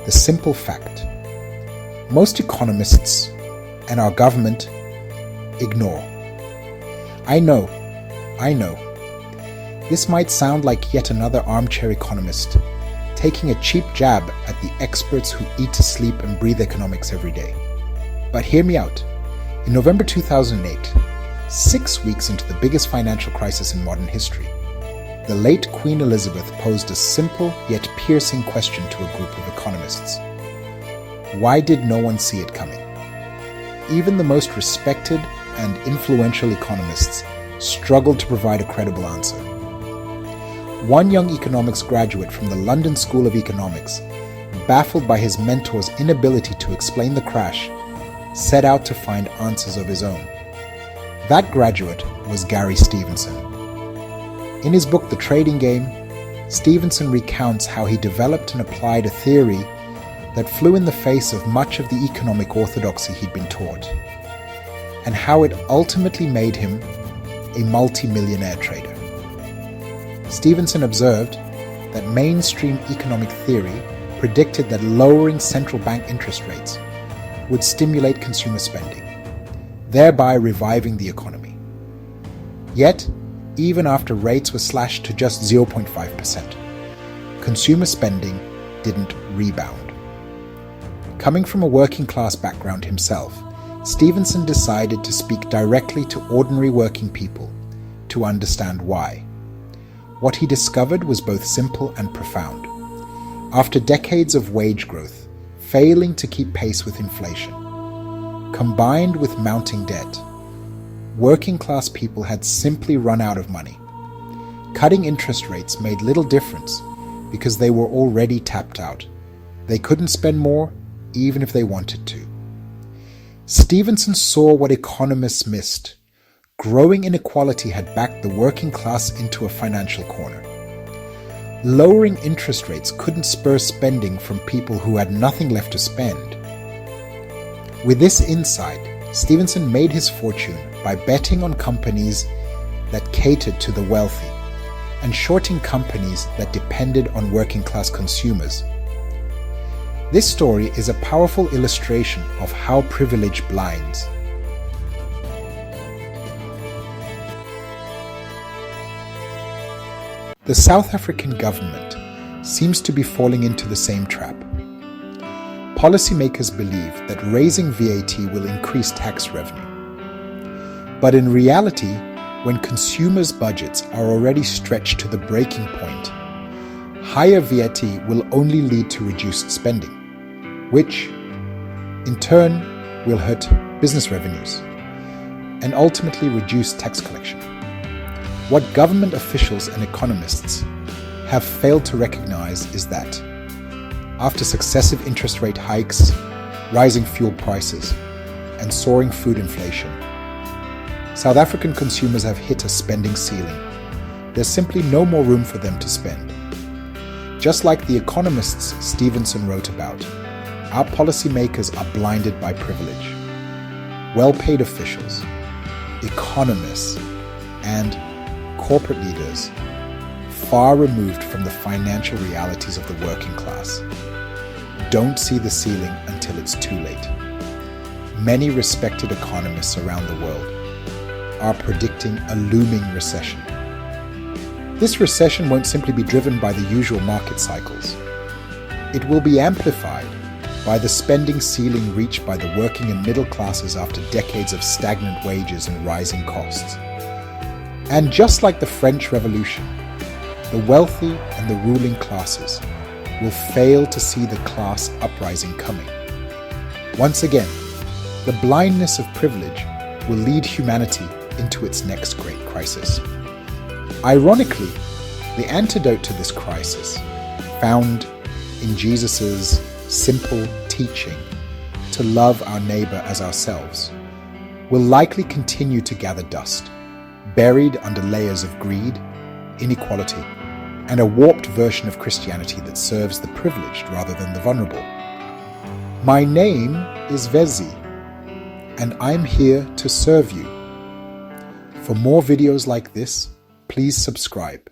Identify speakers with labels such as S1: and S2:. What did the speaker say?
S1: the simple fact: most economists and our government ignore. I know. This might sound like yet another armchair economist taking a cheap jab at the experts who eat, sleep, and breathe economics every day. But hear me out. In November 2008, 6 weeks into the biggest financial crisis in modern history, the late Queen Elizabeth posed a simple yet piercing question to a group of economists. Why did no one see it coming? Even the most respected and influential economists struggled to provide a credible answer. One young economics graduate from the London School of Economics, baffled by his mentor's inability to explain the crash, set out to find answers of his own. That graduate was Gary Stevenson. In his book, The Trading Game, Stevenson recounts how he developed and applied a theory that flew in the face of much of the economic orthodoxy he'd been taught, and how it ultimately made him a multi-millionaire trader. Stevenson observed that mainstream economic theory predicted that lowering central bank interest rates would stimulate consumer spending, thereby reviving the economy. Yet, even after rates were slashed to just 0.5%, consumer spending didn't rebound. Coming from a working class background himself, Stevenson decided to speak directly to ordinary working people to understand why. What he discovered was both simple and profound. After decades of wage growth failing to keep pace with inflation, combined with mounting debt, working class people had simply run out of money. Cutting interest rates made little difference because they were already tapped out. They couldn't spend more even if they wanted to. Stevenson saw what economists missed. Growing inequality had backed the working class into a financial corner. Lowering interest rates couldn't spur spending from people who had nothing left to spend. With this insight, Stevenson made his fortune by betting on companies that catered to the wealthy and shorting companies that depended on working class consumers. This story is a powerful illustration of how privilege blinds. The South African government seems to be falling into the same trap. Policymakers believe that raising VAT will increase tax revenue. But in reality, when consumers' budgets are already stretched to the breaking point, higher VAT will only lead to reduced spending, which, in turn, will hurt business revenues and ultimately reduce tax collection. What government officials and economists have failed to recognize is that, after successive interest rate hikes, rising fuel prices, and soaring food inflation, South African consumers have hit a spending ceiling. There's simply no more room for them to spend. Just like the economists Stevenson wrote about, our policymakers are blinded by privilege. Well-paid officials, economists, and corporate leaders, far removed from the financial realities of the working class, don't see the ceiling until it's too late. Many respected economists around the world are predicting a looming recession. This recession won't simply be driven by the usual market cycles. It will be amplified by the spending ceiling reached by the working and middle classes after decades of stagnant wages and rising costs. And just like the French Revolution, the wealthy and the ruling classes will fail to see the class uprising coming. Once again, the blindness of privilege will lead humanity into its next great crisis. Ironically, the antidote to this crisis, found in Jesus' simple teaching to love our neighbor as ourselves, will likely continue to gather dust, buried under layers of greed, inequality, and a warped version of Christianity that serves the privileged rather than the vulnerable. My name is Vezi, and I'm here to serve you. For more videos like this, please subscribe.